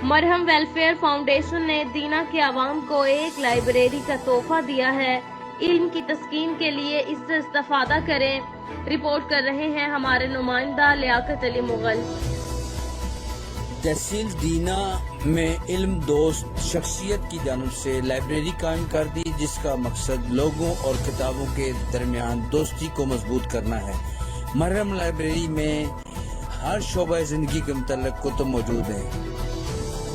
مرہم welfare foundation نے دینا کے عوام کو ایک لائبریری کا تحفہ دیا ہے۔ علم کی تسکین کے لیے اس سے استفادہ کریں۔ رپورٹ کر رہے ہیں ہمارے نمائندہ لیاقت علی مغل۔ تحصیل دینا میں علم دوست شخصیت کی جانب سے لائبریری قائم کر دی، جس کا مقصد لوگوں اور کتابوں کے درمیان دوستی کو مضبوط کرنا ہے۔ مرہم لائبریری میں ہر شعبہ زندگی کے متعلق کتب موجود ہیں،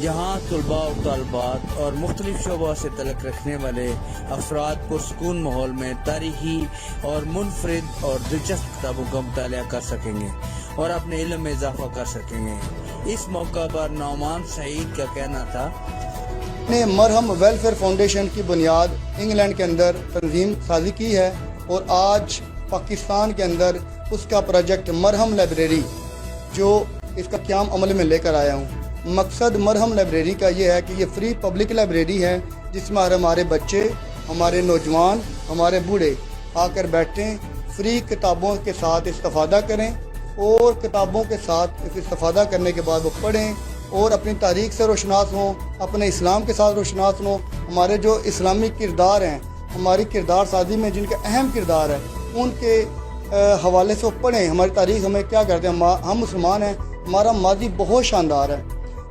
جہاں طلباء اور طالبات اور مختلف شعبوں سے تعلق رکھنے والے افراد پرسکون ماحول میں تاریخی اور منفرد اور دلچسپ کتابوں کا مطالعہ کر سکیں گے اور اپنے علم میں اضافہ کر سکیں گے۔ اس موقع پر نعمان سعید کا کہنا تھا، نے مرہم ویلفیئر فاؤنڈیشن کی بنیاد انگلینڈ کے اندر تنظیم سازی کی ہے اور آج پاکستان کے اندر اس کا پروجیکٹ مرہم لائبریری جو اس کا قیام عمل میں لے کر آیا ہوں۔ مقصد مرہم لائبریری کا یہ ہے کہ یہ فری پبلک لائبریری ہے، جس میں ہمارے بچے، ہمارے نوجوان، ہمارے بوڑھے آ کر بیٹھیں، فری کتابوں کے ساتھ استفادہ کریں اور کتابوں کے ساتھ استفادہ کرنے کے بعد وہ پڑھیں اور اپنی تاریخ سے روشناس ہوں، اپنے اسلام کے ساتھ روشناس ہوں۔ ہمارے جو اسلامی کردار ہیں، ہماری کردار سازی میں جن کے اہم کردار ہے، ان کے حوالے سے وہ پڑھیں۔ ہماری تاریخ ہمیں کیا کرتے ہیں، ہم مسلمان ہیں، ہمارا ماضی بہت شاندار ہے۔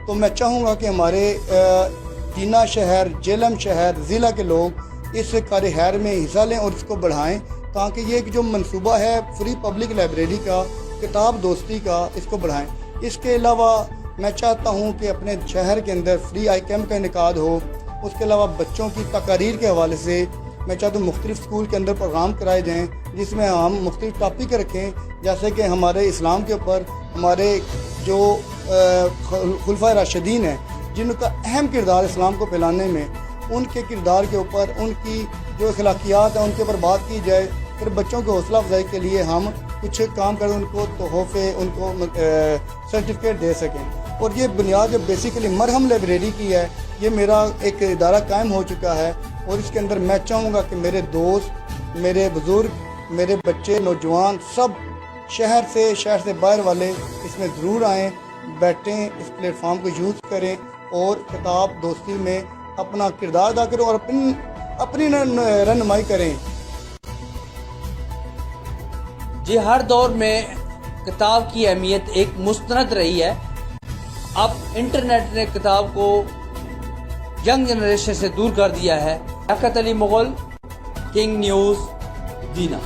تو میں چاہوں گا کہ ہمارے دینا شہر، جہلم شہر، ضلع کے لوگ اس کار خیر میں حصہ لیں اور اس کو بڑھائیں، تاکہ یہ جو منصوبہ ہے فری پبلک لائبریری کا، کتاب دوستی کا، اس کو بڑھائیں۔ اس کے علاوہ میں چاہتا ہوں کہ اپنے شہر کے اندر فری آئی کیمپ کا انعقاد ہو۔ اس کے علاوہ بچوں کی تقاریر کے حوالے سے میں چاہتا ہوں مختلف اسکول کے اندر پروگرام کرائے جائیں، جس میں ہم مختلف ٹاپک رکھیں، جیسے کہ ہمارے اسلام کے اوپر، ہمارے جو خلفائے راشدین ہیں جن کا اہم کردار اسلام کو پھیلانے میں، ان کے کردار کے اوپر، ان کی جو اخلاقیات ہیں ان کے اوپر بات کی جائے۔ پھر بچوں کی حوصلہ افزائی کے لیے ہم کچھ کام کریں، ان کو تحفے، ان کو سرٹیفکیٹ دے سکیں۔ اور یہ بنیاد جو بیسیکلی مرہم لائبریری کی ہے، یہ میرا ایک ادارہ قائم ہو چکا ہے اور اس کے اندر میں چاہوں گا کہ میرے دوست، میرے بزرگ، میرے بچے، نوجوان سب شہر سے باہر والے اس میں ضرور آئیں، بیٹھیں، اس پلیٹ فارم کو یوز کریں اور کتاب دوستی میں اپنا کردار ادا کریں اور اپنی رہنمائی کریں۔ جی، ہر دور میں کتاب کی اہمیت ایک مستند رہی ہے۔ اب انٹرنیٹ نے کتاب کو ینگ جنریشن سے دور کر دیا ہے۔ لیاقت علی مغل، کنگ نیوز، دینا۔